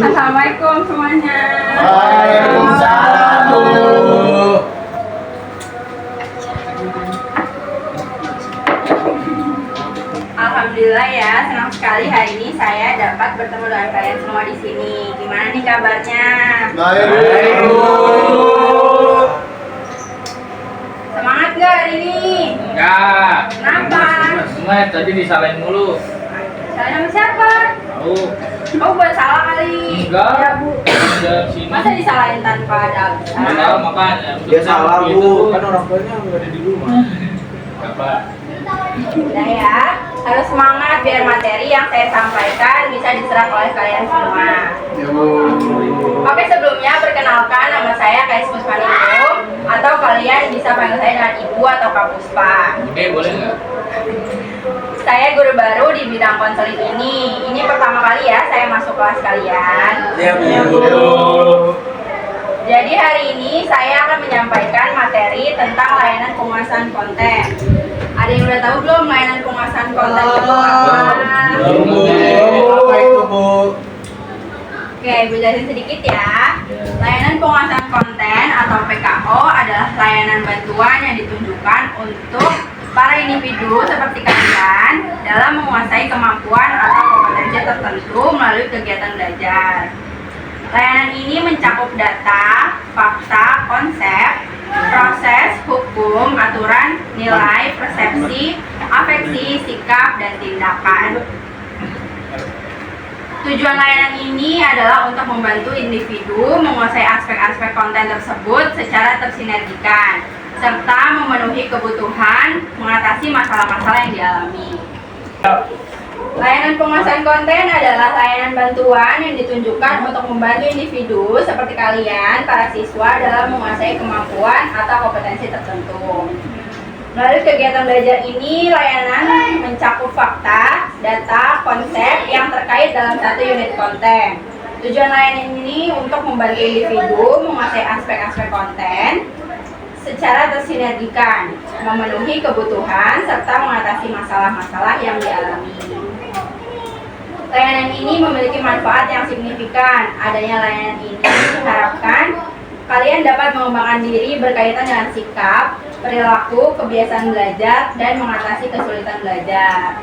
Assalamualaikum semuanya. Waalaikumsalam, Bu. Alhamdulillah ya, senang sekali hari ini saya dapat bertemu dengan kalian semua di sini. Gimana nih kabarnya? Baik, Bu. Semangat nggak hari ini? Enggak. Kenapa? Semangat tadi disalahin mulu. Salah sama siapa? Tahu. Oh, buat salah kali. Enggak. Ya, Bu. Ada sini. Masa disalahin tanpa ada alasan? Tahu makanya. Dia salah, Gitu. Bu. Kan orang tuanya nggak ada di rumah. Apa? Udah ya, harus semangat biar materi yang saya sampaikan bisa diserap oleh kalian semua. Ya, Bu. Oke, sebelumnya perkenalkan nama saya Kais Puspaningrum, atau kalian bisa panggil saya dengan Ibu atau Kak Puspa. Oke, boleh nggak? Saya guru baru di bidang konseling ini. Ini pertama kali ya saya masuk kelas kalian. Ya, Bu. Jadi hari ini saya akan menyampaikan materi tentang layanan penguasaan konten. Ada yang udah tahu belum layanan penguasaan konten itu apa? Belum, Bu. Apa itu, Bu? Oke, Ibu jelasin sedikit ya. Layanan penguasaan konten atau PKO adalah layanan bantuan yang ditunjukkan untuk para individu seperti kalian dalam menguasai kemampuan atau kompetensi tertentu melalui kegiatan belajar. Layanan ini mencakup data, fakta, konsep, proses, hukum, aturan, nilai, persepsi, afeksi, sikap, dan tindakan. Tujuan layanan ini adalah untuk membantu individu menguasai aspek-aspek konten tersebut secara tersinergikan, serta memenuhi kebutuhan mengatasi masalah-masalah yang dialami. Layanan penguasaan konten adalah layanan bantuan yang ditunjukkan untuk membantu individu seperti kalian, para siswa, dalam menguasai kemampuan atau kompetensi tertentu. Melalui kegiatan belajar ini, layanan mencakup fakta, data, konsep yang terkait dalam satu unit konten. Tujuan layanan ini untuk membantu individu menguasai aspek-aspek konten secara tersinergikan, memenuhi kebutuhan, serta mengatasi masalah-masalah yang dialami. Layanan ini memiliki manfaat yang signifikan. Adanya layanan ini diharapkan kalian dapat mengembangkan diri berkaitan dengan sikap, perilaku, kebiasaan belajar, dan mengatasi kesulitan belajar.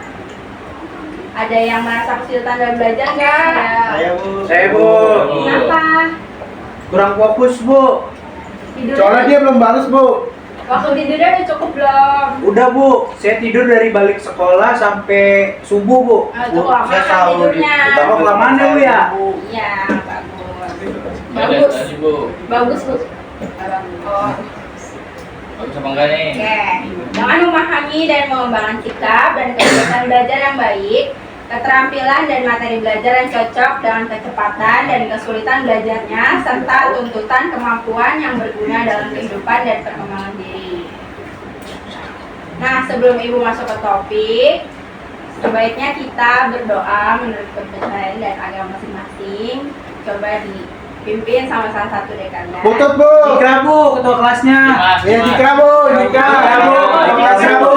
Ada yang merasa kesulitan dalam belajar nggak? Saya, Bu. Saya, Bu. Kenapa? Kurang fokus, Bu. Tidurnya- Soalnya dia belum balas, Bu. Waktu tidurnya udah cukup belum? Udah, Bu. Saya tidur dari balik sekolah sampai subuh, Bu. Itu kelamaan Saya tahu tidurnya. Utama kelamaan ya, Bu ya? Iya, bagus. Ada Bagus. tadi, Bu. Bagus, Bu. Oh. Bagus apa enggak nih? Oke, dengan memahami dan mengembangkan sikap dan kebiasaan belajar yang baik, keterampilan dan materi belajar yang cocok dengan kecepatan dan kesulitan belajarnya, serta tuntutan kemampuan yang berguna dalam kehidupan dan perkembangan diri. Nah, sebelum Ibu masuk ke topik, sebaiknya kita berdoa menurut kepercayaan dan agama masing-masing. Coba dipimpin sama salah satu dari kalian. Putut, Bu. Dikra, Bu, ketua kelasnya. Dimas, Ya, Dimas. Dikra, Bu. Dikra, Bu. Dikra, Bu.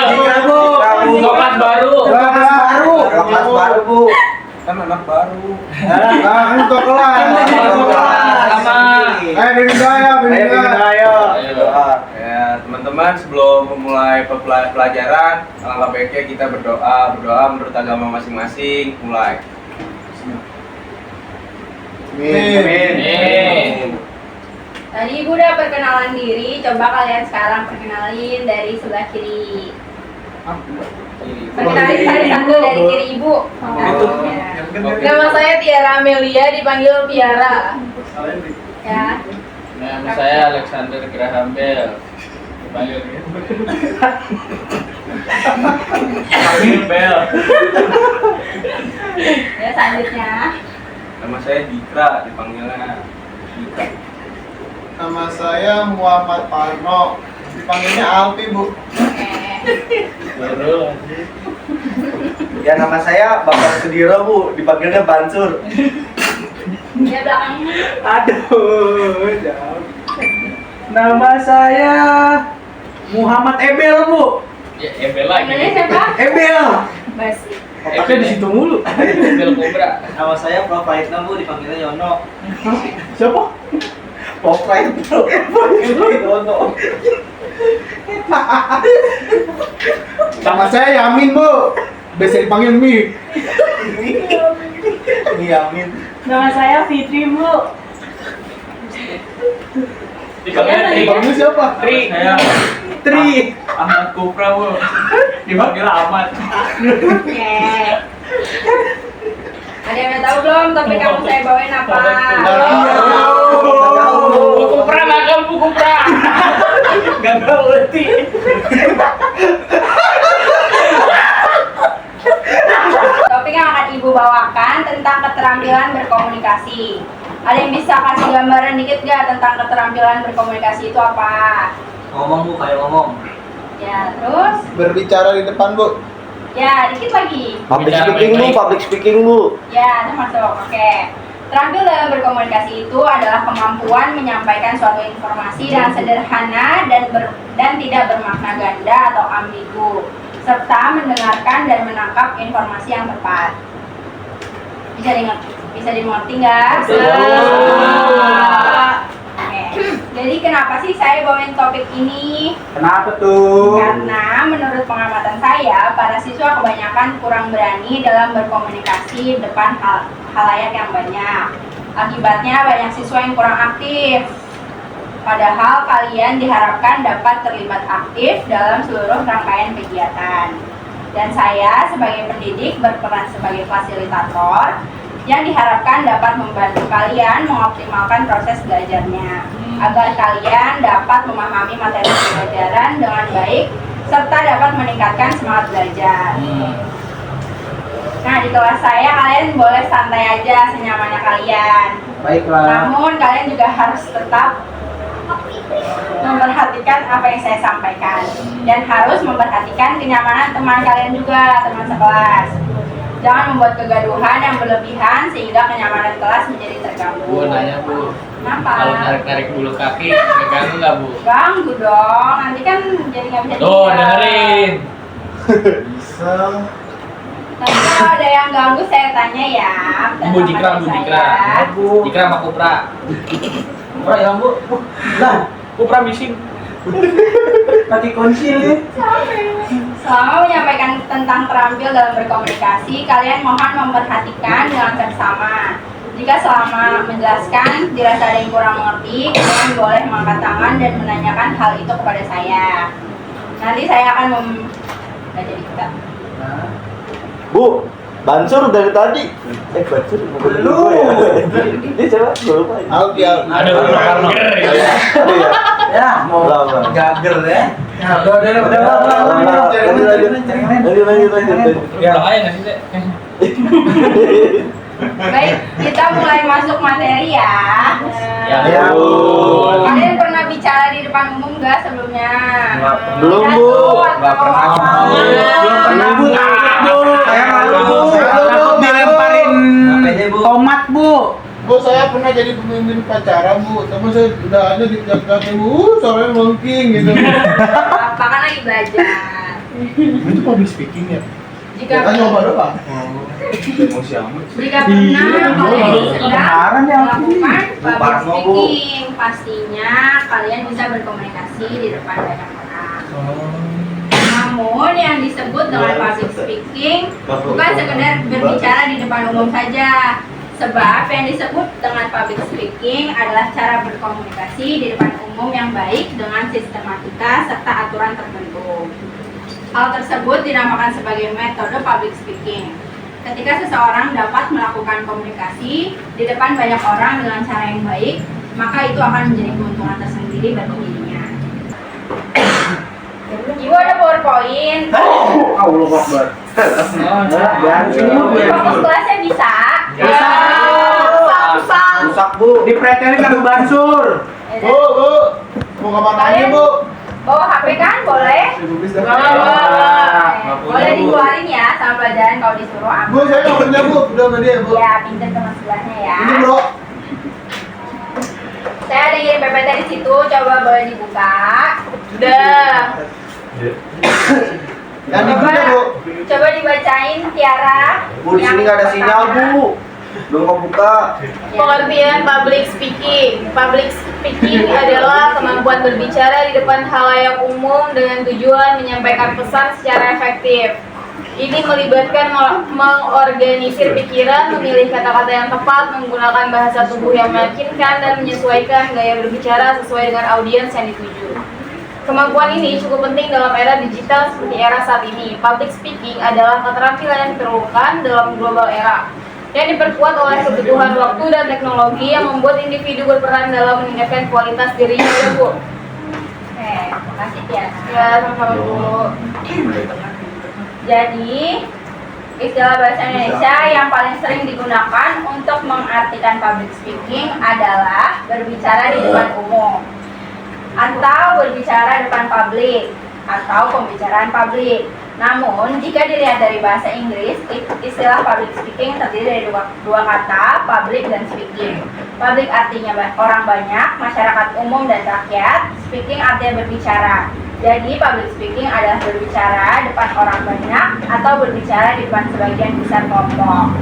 Dikra, Bu. Kelas baru. Kelas baru. Kelas baru, Bu. Kan anak baru. Nah, ketua kelas. Sama. Ayo, bimbing saya, bimbing saya. Ayo. Ya, teman-teman, sebelum memulai pelajaran, alangkah baiknya kita berdoa menurut agama masing-masing. Mulai. Amin. Amin. Tadi Ibu udah perkenalan diri, coba kalian sekarang perkenalin dari sebelah kiri. Perkenalin satu dari kiri Ibu. Itu. Ya. Nama saya Tiara Amelia, dipanggil Tiara. Ya. Nama saya Alexander Graham Bell. Dipanggil Bell. Ya, selanjutnya. Nama saya Dikra, dipanggilnya Dikra. Nama saya Muhammad Parno. Dipanggilnya Alpi, Bu. Oke. Baru. Ya nama saya Bapak Sudiro Bu, dipanggilnya Bansur. Ya belakangnya. Aduh, jauh. Nama saya Muhammad Ebel Bu. Ya, Ebel lagi. Namanya siapa? Ebel. Basi. Otaknya di situ mulu. Ebel Kobra. Nama saya Prof. Praitno Bu, dipanggilnya Yono. Siapa? Pokoknya itu. Yono. Nama saya Yamin Bu, biasa dipanggil Mi. Ini Yamin. Nama saya Fitri, Bu. Dipanggil siapa? Tri. Saya Tri. Ahmad Kupra Bu. Dipanggil Ahmad. Ada yang udah tahu belum topik kamu saya bawain apa? Kupra nakal Bu Kupra. Gagal berarti. Topik yang akan Ibu bawakan tentang keterampilan berkomunikasi. Ada yang bisa kasih gambaran dikit gak tentang keterampilan berkomunikasi itu apa? Ngomong Bu, kayak ngomong. Ya, terus? Berbicara di depan Bu. Ya, dikit lagi. Public Bicara speaking Bu, baik-baik. public speaking Bu. Ya, itu masuk. Oke. Terampil dalam berkomunikasi itu adalah kemampuan menyampaikan suatu informasi dengan sederhana dan tidak bermakna ganda atau ambigu, serta mendengarkan dan menangkap informasi yang tepat. Bisa dimengerti nggak? Oke. Jadi kenapa sih saya bawain topik ini? Kenapa tuh? Karena menurut pengamatan saya, para siswa kebanyakan kurang berani dalam berkomunikasi depan halayak yang banyak. Akibatnya banyak siswa yang kurang aktif. Padahal kalian diharapkan dapat terlibat aktif dalam seluruh rangkaian kegiatan. Dan saya sebagai pendidik berperan sebagai fasilitator yang diharapkan dapat membantu kalian mengoptimalkan proses belajarnya agar kalian dapat memahami materi pelajaran dengan baik serta dapat meningkatkan semangat belajar. Nah, di kelas saya kalian boleh santai aja senyamannya kalian. Baiklah. Namun kalian juga harus tetap memperhatikan apa yang saya sampaikan dan harus memperhatikan kenyamanan teman kalian juga, teman sekelas. Jangan membuat kegaduhan yang berlebihan sehingga kenyamanan kelas menjadi terganggu. Bu nanya Bu, Kenapa? kalau narik-narik bulu kaki, ngeganggu nggak Bu? Ganggu dong, nanti kan jadi nggak bisa Tuh tinggal. dengerin. Bisa. Nanti kalau ada yang ganggu saya tanya ya. Bu Jikra, Bu Jikra. Jikra sama Kupra. Kupra ya Bu. Lah, Kupra bising. kaki kunci ya. Selama menyampaikan tentang terampil dalam berkomunikasi, kalian mohon memperhatikan dengan seksama. Jika selama menjelaskan dirasa ada yang kurang mengerti, kalian boleh mengangkat tangan dan menanyakan hal itu kepada saya. Nanti saya akan nggak jadi kita. Bu, Bansur dari tadi. Bansur belum. Ini coba lupa. Aldi. Ada Bu Karno. Ya, Mau lama. gager ya. Ya bahaya nggak sih Teh? Baik, kita mulai masuk materi ya. Ya Bu. Kalian pernah bicara di depan umum nggak sebelumnya? Belum, Bu. Nggak pernah. Belum pernah Bu. Saya malu Bu. Takut dilemparin Bu. tomat Bu. Bu, saya pernah jadi pemimpin upacara Bu, tapi saya udah ada di belakang Bu, suaranya melengking gitu. Apa kan lagi belajar? Itu public speaking ya? Jika Kan nyoba doang. Emosi amat. Jika pernah kalian sedang kemarin ya, melakukan Bu public Parno, Bu. speaking, pastinya kalian bisa berkomunikasi di depan banyak orang. Namun yang disebut dengan public speaking bukan sekedar berbicara di depan umum saja. Sebab yang disebut dengan public speaking adalah cara berkomunikasi di depan umum yang baik dengan sistematika serta aturan tertentu. Hal tersebut dinamakan sebagai metode public speaking. Ketika seseorang dapat melakukan komunikasi di depan banyak orang dengan cara yang baik, maka itu akan menjadi keuntungan tersendiri bagi dirinya. Ibu ada PowerPoint. Allah Akbar. Fokus kelasnya bisa. Bisa. Rusak Bu. Dipretelin sama Bansur. Bu, Bu. Mau kemana aja Bu? Bawa HP kan? Boleh? Boleh dikeluarin ya sama pelajaran kalau disuruh Bu, ambil. saya nggak kerja bu, udah sama dia bu. Ya, pinter teman sebelahnya ya. Ini bro. Saya ada ngirim PPT di situ, coba boleh dibuka. Udah. Yang dibuka bu. Coba dibacain Tiara. Bu, di sini nggak ada sinyal bu. Belum kebuka. Pengertian public speaking. Public speaking adalah kemampuan berbicara di depan halayak umum dengan tujuan menyampaikan pesan secara efektif. Ini melibatkan mengorganisir pikiran, memilih kata-kata yang tepat, menggunakan bahasa tubuh yang meyakinkan, dan menyesuaikan gaya berbicara sesuai dengan audiens yang dituju. Kemampuan ini cukup penting dalam era digital seperti era saat ini. Public speaking adalah keterampilan yang diperlukan dalam global era, yang diperkuat oleh kebutuhan waktu dan teknologi yang membuat individu berperan dalam meningkatkan kualitas dirinya. Ya, Bu. Oke, makasih Tiara. Ya, sama-sama Bu. Jadi, istilah bahasa Indonesia yang paling sering digunakan untuk mengartikan public speaking adalah berbicara di depan umum, atau berbicara depan publik, atau pembicaraan publik. Namun, jika dilihat dari bahasa Inggris, istilah public speaking terdiri dari dua kata, public dan speaking. Public artinya orang banyak, masyarakat umum dan rakyat. Speaking artinya berbicara. Jadi, public speaking adalah berbicara depan orang banyak atau berbicara di depan sebagian besar kelompok.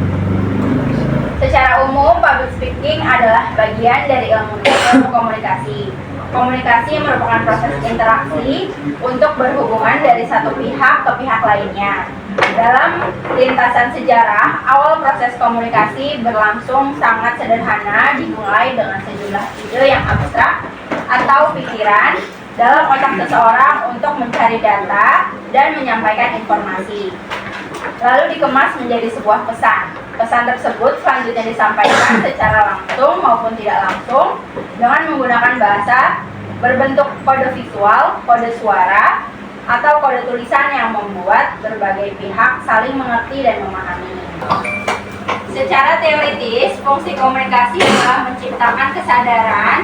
Secara umum, public speaking adalah bagian dari ilmu komunikasi. Komunikasi merupakan proses interaksi untuk berhubungan dari satu pihak ke pihak lainnya. Dalam lintasan sejarah, awal proses komunikasi berlangsung sangat sederhana, dimulai dengan sejumlah ide yang abstrak atau pikiran dalam otak seseorang untuk mencari data dan menyampaikan informasi. Lalu dikemas menjadi sebuah pesan. Pesan tersebut selanjutnya disampaikan secara langsung maupun tidak langsung dengan menggunakan bahasa berbentuk kode visual, kode suara, atau kode tulisan yang membuat berbagai pihak saling mengerti dan memahami. Secara teoritis, fungsi komunikasi adalah menciptakan kesadaran,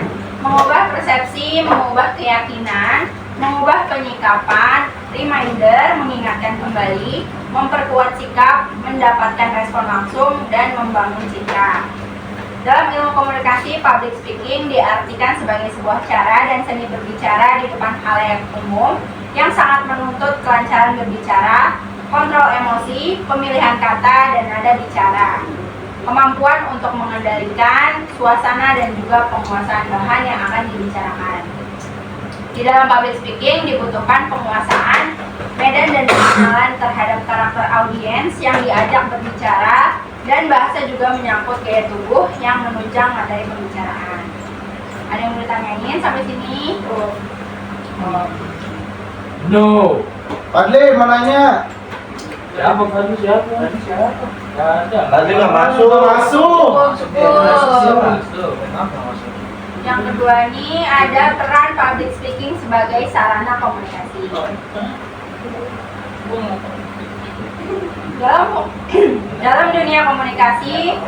mengubah persepsi, mengubah keyakinan, mengubah penyikapan, reminder, mengingatkan kembali, memperkuat sikap, mendapatkan respon langsung, dan membangun citra. Dalam ilmu komunikasi, public speaking diartikan sebagai sebuah cara dan seni berbicara di depan halayak umum yang sangat menuntut kelancaran berbicara, kontrol emosi, pemilihan kata, dan nada bicara. Kemampuan untuk mengendalikan suasana dan juga penguasaan bahan yang akan dibicarakan. Di dalam public speaking dibutuhkan penguasaan medan dan pengenalan terhadap karakter audiens yang diajak berbicara, dan bahasa juga menyangkut gaya tubuh yang menunjang materi pembicaraan. Ada yang mau ditanyain sampai sini? No. Padli, mananya? Siapa tadi siapa? Gak ada. Tadi nggak masuk. Masuk. Masuk. Kenapa masuk? Yang kedua ini ada peran public speaking sebagai sarana komunikasi. Dalam dunia komunikasi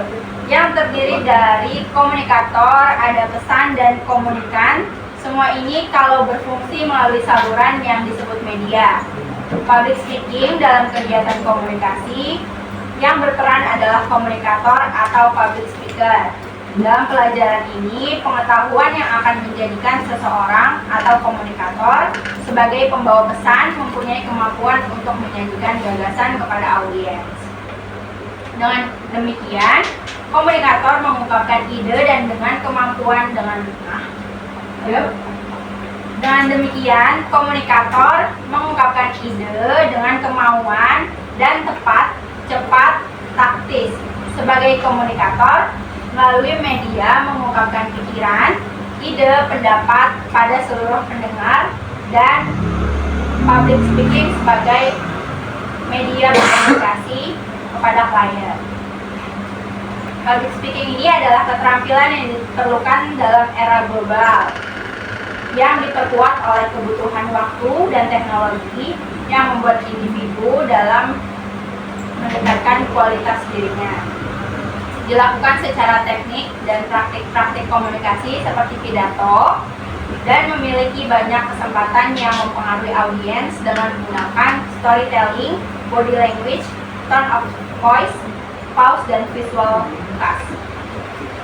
yang terdiri dari komunikator, ada pesan dan komunikan. Semua ini kalau berfungsi melalui saluran yang disebut media. Public speaking dalam kegiatan komunikasi yang berperan adalah komunikator atau public speaker. Dalam pelajaran ini, pengetahuan yang akan menjadikan seseorang atau komunikator sebagai pembawa pesan mempunyai kemampuan untuk menyajikan gagasan kepada audiens. Dengan demikian, komunikator mengungkapkan ide dan dengan kemampuan Dengan demikian, komunikator mengungkapkan ide dengan kemauan dan tepat, cepat, taktis. Sebagai komunikator, melalui media mengungkapkan pikiran, ide, pendapat pada seluruh pendengar, dan public speaking sebagai media komunikasi kepada klien. Public speaking ini adalah keterampilan yang diperlukan dalam era global yang diperkuat oleh kebutuhan waktu dan teknologi yang membuat individu dalam meningkatkan kualitas dirinya. Dilakukan secara teknik dan praktik-praktik komunikasi seperti pidato, dan memiliki banyak kesempatan yang mempengaruhi audiens dengan menggunakan storytelling, body language, tone of voice, pause, dan visual cast.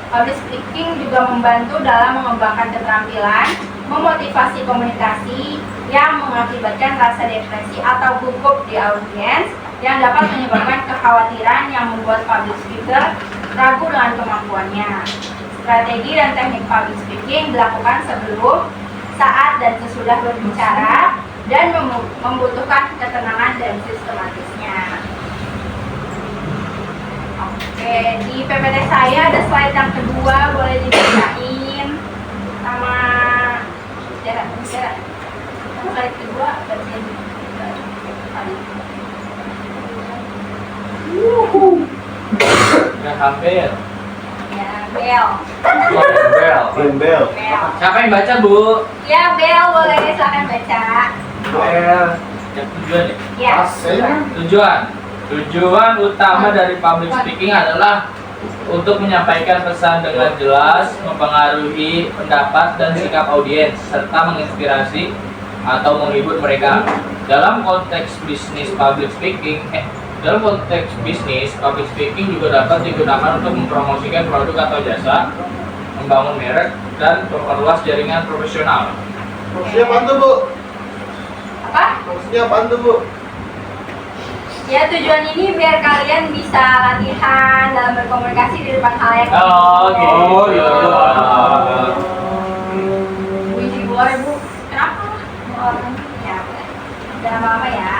Public speaking juga membantu dalam mengembangkan keterampilan, memotivasi komunikasi yang mengakibatkan rasa depresi atau gugup di audiens yang dapat menyebabkan kekhawatiran yang membuat public speaker ragu dengan kemampuannya. Strategi dan teknik public speaking dilakukan sebelum, saat, dan sesudah berbicara dan membutuhkan ketenangan dan sistematisnya. Oke, di PPT saya ada slide yang kedua, boleh dibacain sama sejarah. Slide kedua bagian tadi. Graham Bell. Ya, Bel. Bell. Bel. Bel. Siapa yang baca, Bu? Ya, Bel, boleh silakan baca. Bell. Yang tujuan ya? Ya. Tujuan utama dari public speaking adalah untuk menyampaikan pesan dengan jelas, mempengaruhi pendapat dan sikap audiens, serta menginspirasi atau menghibur mereka. Dalam konteks bisnis, public speaking juga dapat digunakan untuk mempromosikan produk atau jasa, membangun merek, dan memperluas jaringan profesional. Maksudnya apaan tuh, Bu? Apa? Maksudnya apaan tuh, Bu? Ya, tujuan ini biar kalian bisa latihan dalam berkomunikasi di depan halayak. Oh, gitu. Wiji boleh, Bu. Kenapa? Ya, boleh. Jangan lama-lama ya.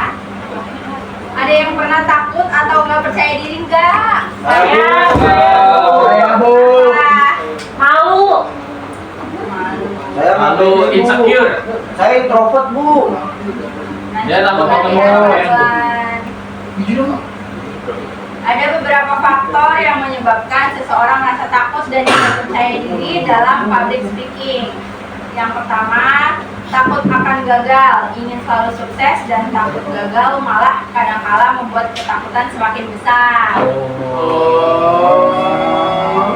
Ada yang pernah takut atau nggak percaya diri nggak? Saya, Bu. Malu. Malu. Saya Lalu insecure. Saya introvert, Bu. Dia takut Nanti ketemu ya, orang. pelan. Ada beberapa faktor yang menyebabkan seseorang merasa takut dan tidak percaya diri dalam public speaking. Yang pertama, takut akan gagal, ingin selalu sukses, dan takut gagal malah kadang-kala membuat ketakutan semakin besar.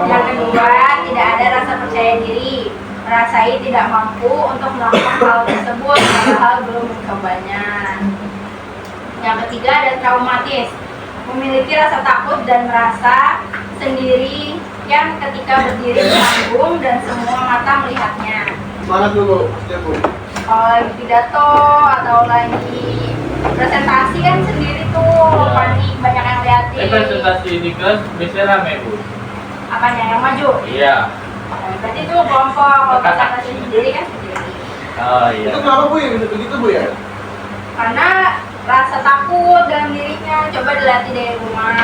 Yang kedua, tidak ada rasa percaya diri, merasai tidak mampu untuk melakukan hal tersebut padahal belum mencobanya. Yang ketiga, ada traumatis, memiliki rasa takut dan merasa sendiri yang ketika berdiri di panggung dan semua mata melihatnya. Mana tuh, Bu? Maksudnya, Bu? Kalau lagi pidato atau lagi presentasi kan sendiri tuh, panik, banyak yang liatin. Presentasi di kelas biasanya rame, Bu. Apanya yang maju? Iya. Berarti itu kelompok, kalau presentasi sendiri kan sendiri. Oh iya. Itu kenapa, Bu, ya? Bisa begitu, Bu, ya? Karena rasa takut dalam dirinya, coba dilatih dari rumah,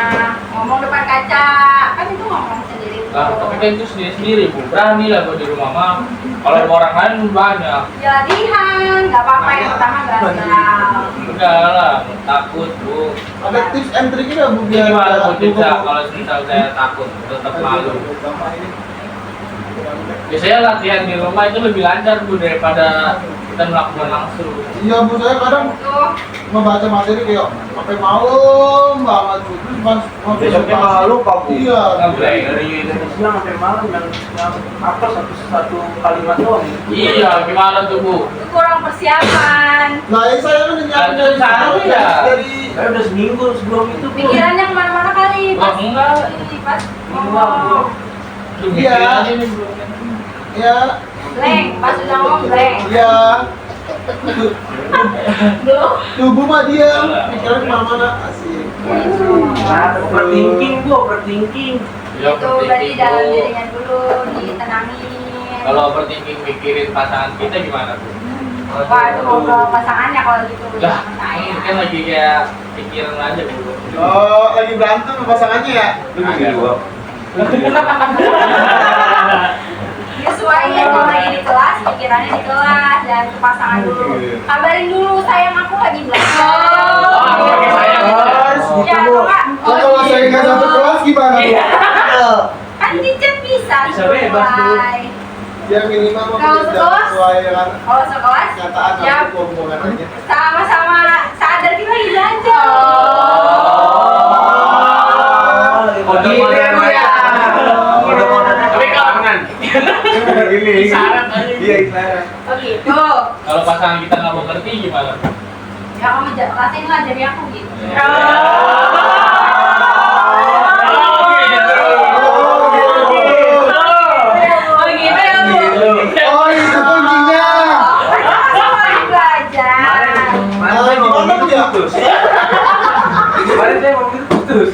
ngomong depan kaca, kan itu ngomong sendiri tuh. Tapi kan itu sendiri-sendiri, Bu. Berani lah Bu di rumah mah. Kalau sama orang lain banyak. Ya latihan, nggak apa-apa, yang pertama gagal. Enggak lah, takut, Bu. Ada tips and trick nggak, Bu? Ini gimana Bu Tica kalau misal saya takut, tetap malu. Biasanya latihan di rumah itu lebih lancar, Bu, daripada kita melakukan langsung. Iya, Bu, saya kadang Itu membaca materi kayak sampai malam banget, Bu. Terus pas Besoknya malah lupa, Bu. Iya. Ngebleng. Dari siang sampai malam yang apa satu kalimat doang. Iya, gimana tuh, Bu? kurang persiapan. Nah, ini saya kan nyiapin Nah, itu salah, ya. dari Saya udah seminggu sebelum itu, Bu. Pikirannya kemana-mana kali. Oh, enggak. Pas Enggak, Bu. ngomong. Tuh, Iya. mikirannya nih, Bu. ya, Blank, pas udah ngomong blank. ya Duh. tubuh mah diam, pikiran kemana-mana. Asik. Nah, overthinking, Bu, overthinking. Ya, Itu berarti overthinking, dalam Bu. dirinya dulu, ditenangin. Kalau overthinking mikirin pasangan kita gimana, Bu? Wah, itu ngobrol pasangannya kalau gitu. Lah, sama saya. ini kan lagi kayak pikiran aja, Bu. Oh, lagi berantem sama pasangannya ya? Disesuaiin kalau lagi di kelas, pikirannya di kelas dan ke pasangan dulu. Kabarin dulu, sayang aku lagi belajar. Oh, pakai sayang. Gitu, Ya, Bu. Kak. Nah, kalau saya nggak satu kelas gimana, Bu? Kan teacher bisa Bisa bebas, Bu. sesuai. Ya minimal mah Kalau kita sekelas? sesuai dengan Kalau sekelas, kenyataan ya atau hubungan aja. sama-sama sadar kita lagi belajar. Oh, gitu ya, Bu, ya. Tapi kelangan. Ini Isyarat aja. Iya, isyarat. Oh gitu. Kalau pasangan kita nggak mau ngerti gimana? Ya kamu jelasin lah dari aku gitu. Oh gitu ya Bu. Oh, itu kuncinya. Belajar. Kemarin saya ngomong gitu putus. Kemarin saya ngomong gitu putus.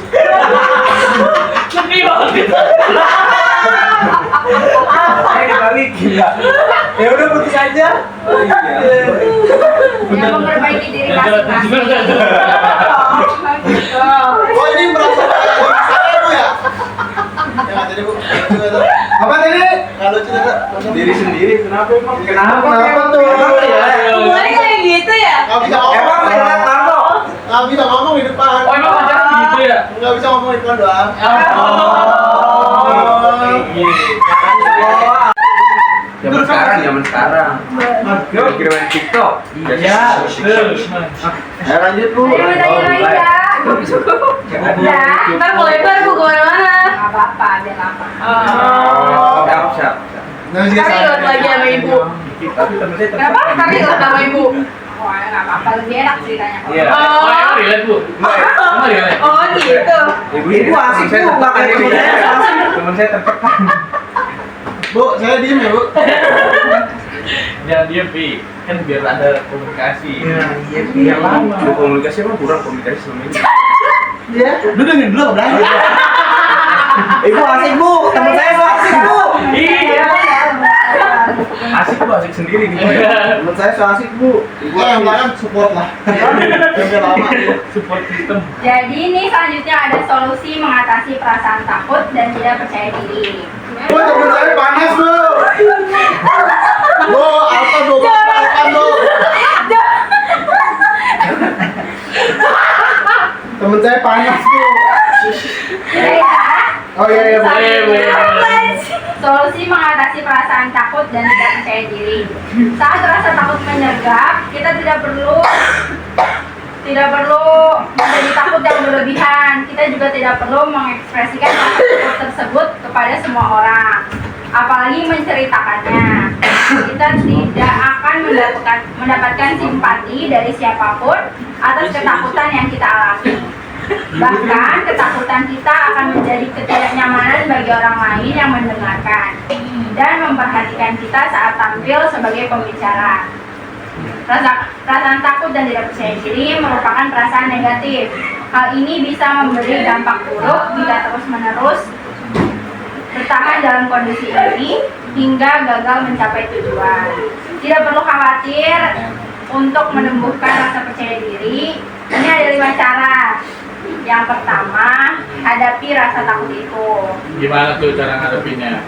Sedih banget. Saya dibalikin ya. Ya udah putus aja. Ya memperbaiki diri masing-masing. Gitu. Oh, ini merasa kayak di saya Bu ya? Jangan tadi Bu. Apa tadi? Kalau cerita Diri sendiri kenapa emang? Kenapa tuh? Mulai kayak gitu ya? Nggak bisa ngomong. Emang kelihatan Marlo? Nggak bisa ngomong di depan. Oh emang pacaran gitu ya? Nggak bisa ngomong di depan doang. Zaman sekarang. Kira-kira TikTok. Iya. Ayo lanjut Bu. Ayo tanya lagi ya. Ya. Ntar mulai baru kemana-mana. Nggak apa-apa, biar lama. Siap. Nggak bisa Karillot lagi sama ibu. Tapi temen saya Kenapa? Karillot sama ibu. Oh, ya nggak apa-apa, lebih enak ceritanya. kalau Iya. Oh emang relate bu? Emang relate? Oh gitu. Ibu asik Bu, makanya temen saya tertekan. Bu, saya diem ya Bu. Jangan diem Pi, kan biar ada komunikasi. Iya lama. Komunikasi emang kurang komunikasi selama ini. Iya. Lu dengerin dulu berani. Ibu asik Bu, temen saya so asik Bu. Iya. Asik Bu, asik sendiri gitu. Menurut saya so asik Bu. Ibu yang lain support lah. Sampai lama. Support system. Jadi ini selanjutnya ada solusi mengatasi perasaan takut dan tidak percaya diri. Bu, temen saya panas Bu. Bu, apa Bu? Apa Bu? Temen saya panas Bu. Ya. Oh iya Bu. Solusi mengatasi perasaan takut dan tidak percaya diri. Saat rasa takut menyergap, kita tidak perlu menjadi takut yang berlebihan. Kita juga tidak perlu mengekspresikan rasa takut tersebut kepada semua orang, apalagi menceritakannya. Kita tidak akan mendapatkan simpati dari siapapun atas ketakutan yang kita alami. Bahkan ketakutan kita akan menjadi ketidaknyamanan bagi orang lain yang mendengarkan dan memperhatikan kita saat tampil sebagai pembicara. Perasaan takut dan tidak percaya diri merupakan perasaan negatif. Hal ini bisa memberi dampak buruk jika terus-menerus bertahan dalam kondisi ini hingga gagal mencapai tujuan. Tidak perlu khawatir untuk menumbuhkan rasa percaya diri. Ini ada 5 cara. Yang pertama, hadapi rasa takut itu. Gimana tuh cara ngadepinnya?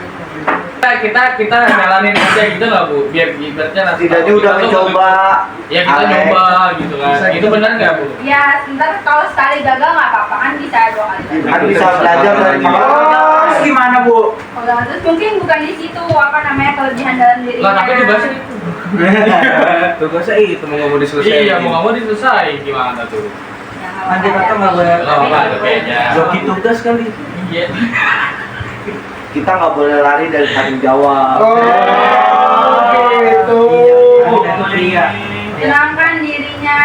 Kita jalanin aja gitu nggak Bu? Biar ibaratnya nanti Setidaknya udah mencoba. Ya kita Alex. nyoba gitu kan. Bisa Itu gitu. benar nggak Bu? Ya, ntar kalau sekali gagal nggak apa-apa, kan bisa 2 kali. Kan bisa belajar dari pengalaman. Terus gimana Bu? Oh, terus mungkin bukan di situ apa namanya kelebihan dalam dirinya. Lah tapi tugasnya itu. Tugasnya itu mau ngomong diselesaikan. Iya mau nggak mau diselesai gimana tuh? Ya, nggak Nanti apa-apa, kata ya. nggak boleh. Nggak apa-apa tapi aja. Joki tugas kali. Iya. Kita nggak boleh lari dari tanggung jawab. Oh, gitu. Iya. Tenangkan dirinya,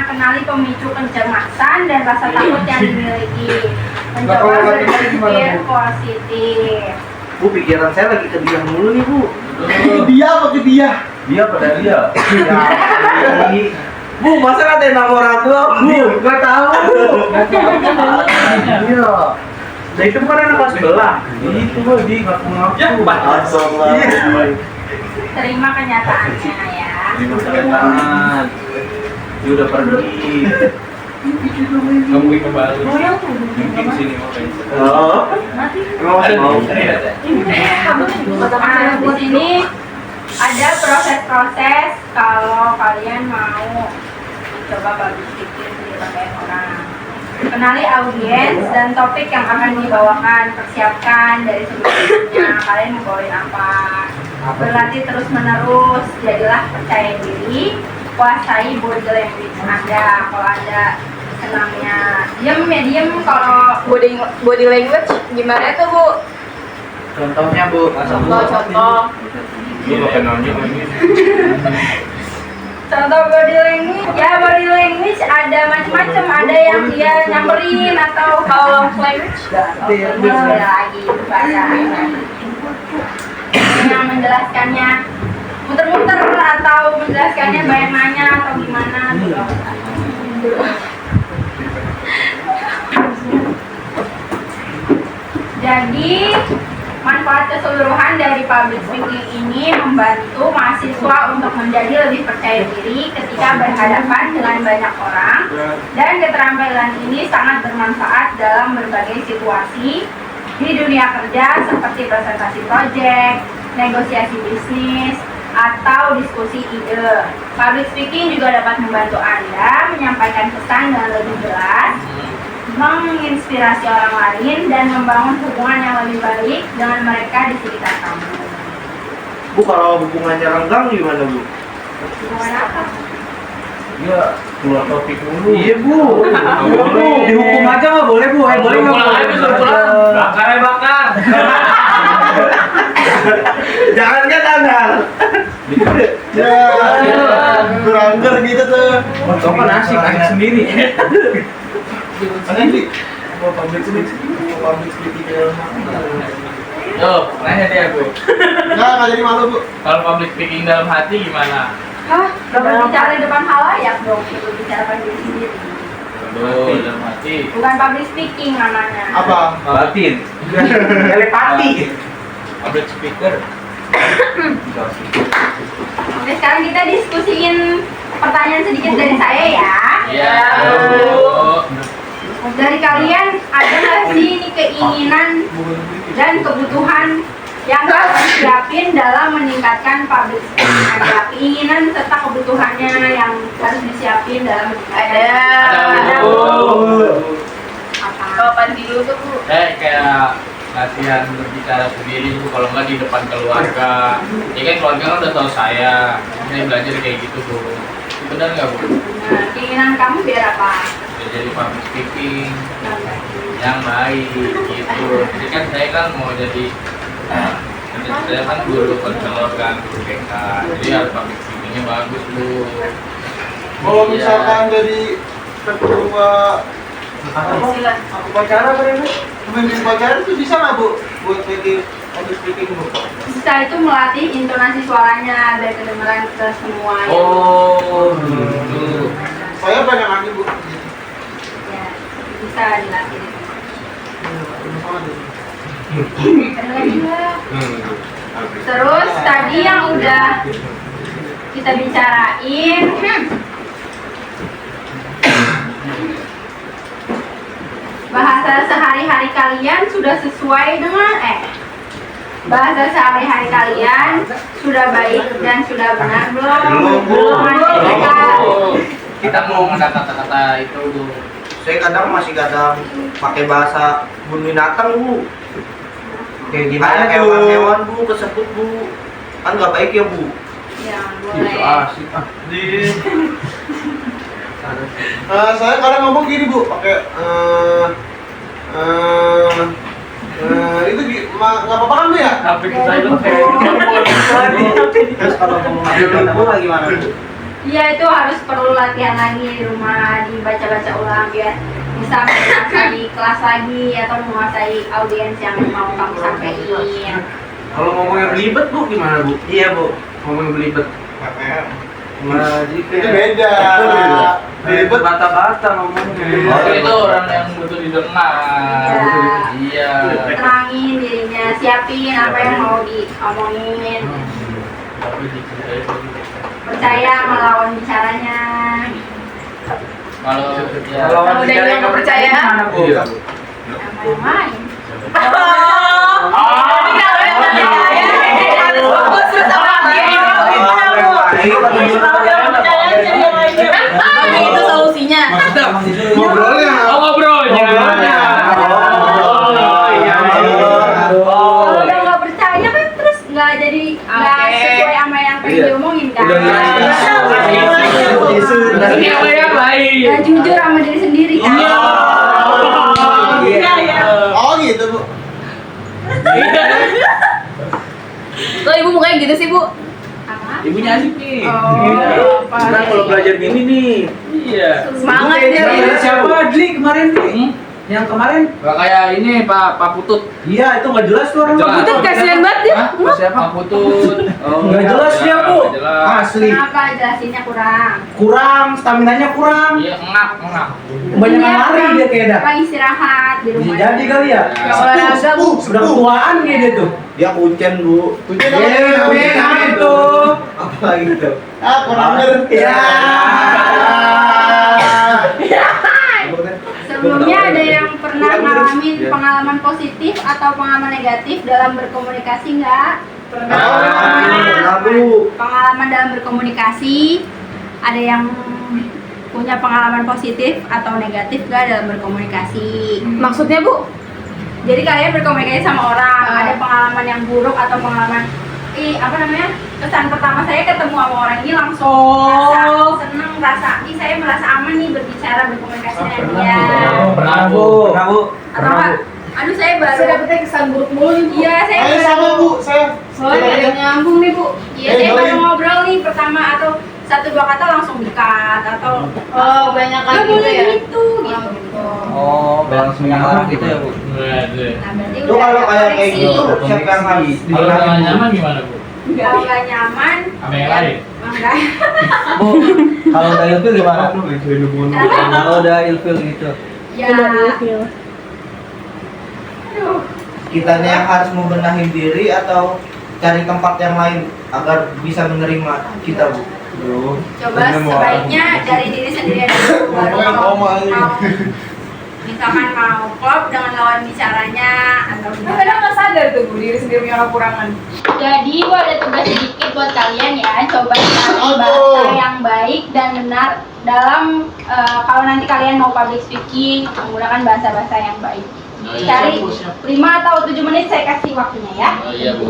kenali pemicu kecemasan dan rasa takut yang dimiliki. Mencoba Kalau lagi gimana, berpikir Bu? positif. Bu, pikiran saya lagi ke dia mulu nih Bu. Dia apa ke dia? Dia pada dia. Bu, masa ada yang nama orang tua? Bu, nggak tahu. Iya. Nah itu kan anak kelas sebelah. Itu mah di ngaku-ngaku. Ya, Mbak. Astagfirullah. Terima kenyataannya ya. Terima kedatangan. Dia udah pergi. Nggak mungkin kembali. Mungkin sini mau kayaknya. Oh, emang masih mau? Nah, di sini ada proses-proses kalau kalian mau coba public speaking di depan orang. Kenali audiens dan topik yang akan dibawakan, persiapkan dari sebelumnya kalian mau bawain apa. Berlatih terus-menerus, jadilah percaya diri, kuasai body language Anda. Kalau Anda senangnya diem ya diem, kalau Body language gimana tuh Bu? Contohnya Bu. Contoh. Lu pakai nonjok lagi. Contoh body language, ya body language ada macam-macam, ada yang dia nyamperin atau kalau love language beda lagi bahasa yang menjelaskannya muter-muter atau menjelaskannya banyak nanya atau gimana gitu. Jadi manfaat keseluruhan dari public speaking ini membantu mahasiswa untuk menjadi lebih percaya diri ketika berhadapan dengan banyak orang, dan keterampilan ini sangat bermanfaat dalam berbagai situasi di dunia kerja seperti presentasi proyek, negosiasi bisnis, atau diskusi ide. Public speaking juga dapat membantu Anda menyampaikan pesan dengan lebih jelas, menginspirasi orang lain, dan membangun hubungan yang lebih baik dengan mereka di sekitar kamu. Bu, kalau hubungannya renggang gimana, Bu? Hubungan apa? Ya, keluar topik dulu. Iya, Bu. Boleh. Dihukum aja nggak boleh, Bu? Boleh nggak? Pulang aja, suruh pulang. Bakar ya bakar. Jangan kan tanggal. Ya, beranggar gitu tuh. Kau kan asik sendiri. Mana sih? Mau public speaking? Mau public speaking dalam Yo, nanya dia Bu. nggak jadi malu, Bu. Kalau public speaking dalam hati gimana? Hah? Gak berbicara di depan halayak dong, itu bicara pada diri sendiri. Aduh, dalam hati. Bukan public speaking namanya. Apa? Batin. Telepati. Public speaker. Oke, sekarang kita diskusiin pertanyaan sedikit dari saya ya. Iya. Dari kalian ada nggak sih ini keinginan dan kebutuhan yang harus disiapin dalam meningkatkan public speaking? Ada keinginan serta kebutuhannya yang harus disiapin dalam meningkatkan. Ada. Apa? Kalau Panji dulu tuh Bu. Kayak latihan berbicara sendiri Bu, kalau nggak di depan keluarga. Ya kan keluarga kan udah tahu saya belajar kayak gitu Bu. Benar nggak Bu? Nah, keinginan kamu biar apa? Ya, jadi public speaking yang baik gitu. Jadi kan saya kan mau jadi saya kan guru konselor kan, guru BK. Jadi harus public speakingnya bagus Bu. Kalau Iya. misalkan jadi ketua Silakan. aku pacara apa ini? Pemimpin pacaran itu bisa nggak, Bu? Buat jadi public speaking, Bu? Bisa, itu melatih intonasi suaranya biar kedengeran ke semua. Oh, gitu. Saya banyak lagi, Bu. Ya, bisa dilatih. Terus tadi yang udah kita bicarain, bahasa sehari-hari kalian sudah sesuai dengan bahasa sehari-hari kalian sudah baik dan sudah benar belum? Belum. Kita mau ada kata-kata itu Bu. Saya kadang masih pakai bahasa binatang, Bu. Kayak gimana hewan-hewan, Bu, kesebut, Bu. Kan nggak baik ya, Bu. Ya, boleh. Asik ah. Saya kadang ngomong gini, Bu, pakai itu nggak apa-apa kan, Bu ya? Tapi kita itu Terus kalau ngomong apa gimana, Bu? Iya, itu harus perlu latihan lagi di rumah, dibaca-baca ulang biar bisa menguasai kelas lagi atau menguasai audiens yang mau kamu sampaikan. Kalau ngomongnya belibet Bu gimana Bu? Iya, Bu. Ngomongnya belibet. Nah, jadi Itu beda. Belibet bata-bata ngomongnya. itu orang yang butuh didengar. Iya. Terangin dirinya, siapin apa yang mau diomongin, Tapi diceritain dulu. percaya melawan bicaranya. Kalau ya, Kalau udah hilang kepercayaan. Iya. Sama yang lain. Jadi kalau yang percaya harus fokus terus sama itu solusinya. Ngobrolnya. oh ngobrolnya. Kalau udah nggak percaya kan terus nggak jadi nggak Oke. sesuai sama yang pengen Iya. diomongin kan. Udah nggak Ini apa yang lain? Nggak jujur sama diri sendiri kan. Iya, iya. Oh gitu, Bu. Kok ibu mukanya gitu sih, Bu? Apa? Ibunya asik nih. Oh, Nah, kalau belajar gini nih. Iya. Semangat Ini ya. siapa Dli kemarin nih? Yang kemarin? Gak kayak ini Pak Putut. Iya, itu nggak jelas tuh orang. Jelas. Putut kasihan banget ya. Hah? Siapa? Pak Putut. Oh, Nggak jelas ya, dia, Bu. nggak jelas. Asli. Kenapa jelasinnya kurang? Kurang, stamina kurang. Iya, ngap. Banyak Iya, lari dia kayak dah. Apa istirahat di Bisa rumah? jadi kali ya. Ya. Olahraga, Bu. Sudah ketuaan kayak dia tuh. Dia kuncen bu. Kuncen Nah, itu. Apa lagi tuh? kurang ngerti. Sebelumnya ada yang pernah ngalamin Ya. pengalaman positif atau pengalaman negatif dalam berkomunikasi nggak? Pernah. Pernah, Bu. Pengalaman dalam berkomunikasi, ada yang punya pengalaman positif atau negatif nggak dalam berkomunikasi? Maksudnya, Bu? Jadi kalian berkomunikasi sama orang, ada pengalaman yang buruk atau pengalaman kesan pertama saya ketemu sama orang ini langsung rasa saya merasa aman nih berbicara berkomunikasi dengan dia. Pernah, Bu. Atau enggak, aduh saya baru dapetnya kesan buruk mulu nih, Bu. iya saya Ayo baru sama Bu, saya. soalnya ada yang nyambung nih Bu. Iya saya Join. baru ngobrol nih pertama atau satu dua kata langsung dikat atau Oh, banyak nggak gitu boleh ya. gitu gitu. Oh, langsung ngarang gitu ya, Bu. Nah berarti Itu udah kalau ada kayak kayak koreksi. gitu, siapa yang harus Kalau nggak nyaman gimana, Bu? Kalau nggak nyaman Sama yang lain? enggak. Bu, kalau udah ilfil gimana? Kenapa? Kalau udah ilfil gitu. Ya. Aduh. kitanya yang harus membenahi diri atau cari tempat yang lain agar bisa menerima kita bu? Coba sebaiknya dari diri sendiri dulu baru mau misalkan mau klop dengan lawan bicaranya atau Kadang nggak sadar tuh, Bu, diri sendiri punya kekurangan. jadi Bu ada tugas sedikit buat kalian ya, coba cari Aduh. bahasa yang baik dan benar dalam kalau nanti kalian mau public speaking menggunakan bahasa-bahasa yang baik. Cari 5 atau 7 menit saya kasih waktunya ya. Oh iya, Bu.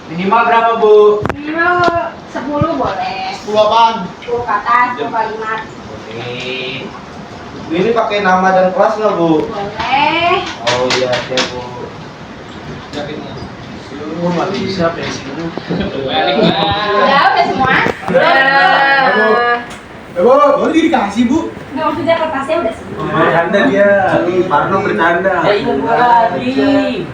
Minimal berapa, Bu? Minimal 10 boleh. 10 apaan? 10 kata, 10 kalimat. Ini pakai nama dan kelas nggak bu? Boleh. Oh iya siap bu. Udah semua? Bu, baru dikasih Bu. Nggak maksudnya kertasnya udah semua. Bercanda dia. Parno bercanda. Ya itu gua lagi.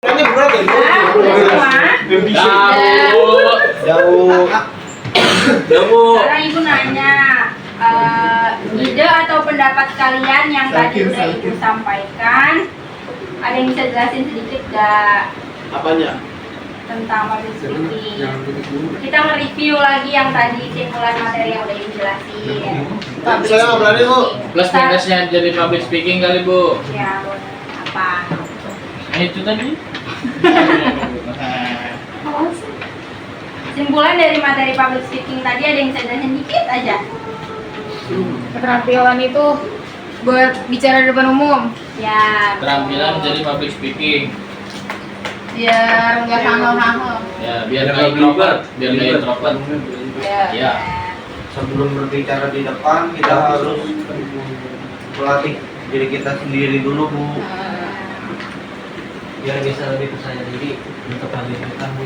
Ini berat ya? Udah semua. Jauh. Sekarang ibu nanya, ide atau pendapat kalian yang tadi udah ibu sampaikan, ada yang bisa jelasin sedikit gak Apanya? tentang public speaking? Kita nge-review lagi yang tadi simpulan materi yang udah ibu jelasin. Saya nggak berani Bu. Plus minusnya jadi public speaking kali, Bu. Ya boleh. Apa? Itu tadi. Simpulan dari materi public speaking tadi ada yang bisa jelasin dikit aja. Keterampilan itu buat bicara di depan umum. Ya. Keterampilan jadi public speaking. Biar nggak hangel-hangel. Ya, biar nggak introvert, biar nggak introvert. Ya. Ya. Sebelum berbicara di depan kita harus melatih diri kita sendiri dulu bu. Biar bisa lebih percaya diri untuk lanjutkan, Bu.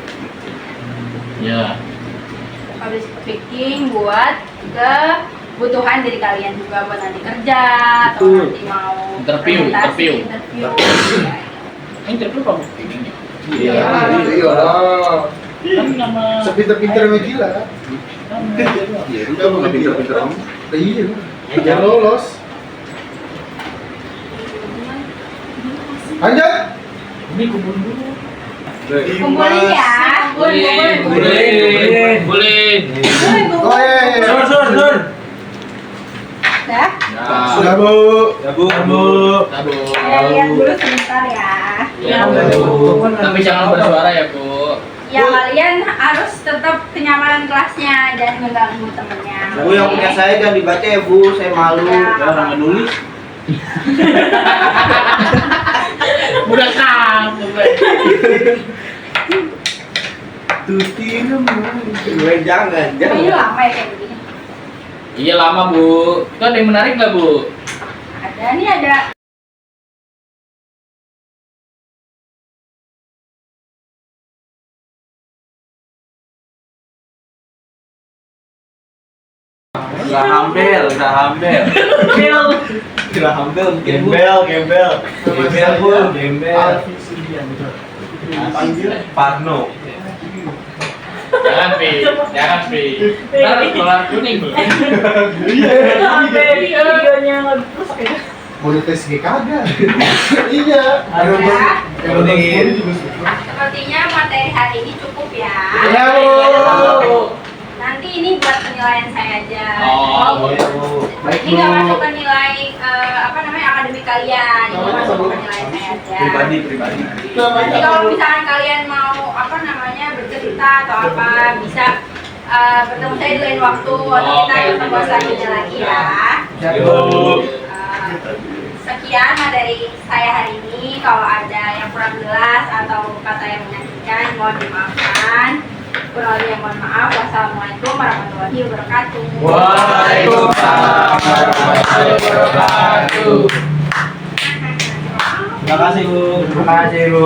Ya. Public speaking buat ke kebutuhan dari kalian juga buat nanti kerja atau Betul. nanti mau Interview. Interview public speaking ya? Iya. Kan nama Sepinter-pinter sama gila. Iya, itu kamu nggak pinter-pinter kamu. Iya. Jangan lolos. Lanjut. ini kumpul dulu. kumpulin ya. Kumpulin. Oh iya. Sur. Dah. Nah, Sudah bu. Bu. Saya lihat dulu sebentar ya. Ya, Bu. Tapi jangan bersuara ya, Bu. Ya kalian harus tetap kenyamanan kelasnya, jangan mengganggu temennya. Bu yang punya saya jangan dibaca ya Bu, saya malu. Ya. Orang nulis. Udah kamu. Gue jangan. Ini lama ya kayak begini. Iya lama, Bu. Itu ada yang menarik nggak, Bu? Ada nih ada. Graham Bell. Gembel Bu. Alfi Sudian. Parno. Jangan, Pi. Ntar keluar kuning, Bu. Monetis kayak kagak. Iya. Ya. Yang Sepertinya materi hari ini cukup ya. Ya bu. Nanti ini buat penilaian saya aja. Oh, boleh, Bu. Baik Ini nggak masuk bu. ke nilai akademik kalian. Ini masuk ke penilaian saya aja. Pribadi. Nanti kalau misalkan kalian mau bercerita atau apa bisa bertemu saya di lain waktu atau kita Oke. ketemu selanjutnya lagi ya. Sekian materi saya hari ini. Kalau ada yang kurang jelas atau kata yang menyakitkan mohon dimaafkan. Kurang lebihnya mohon maaf. Wassalamualaikum warahmatullahi wabarakatuh. Waalaikumsalam warahmatullahi wabarakatuh. Terima kasih Bu. Terima kasih Bu.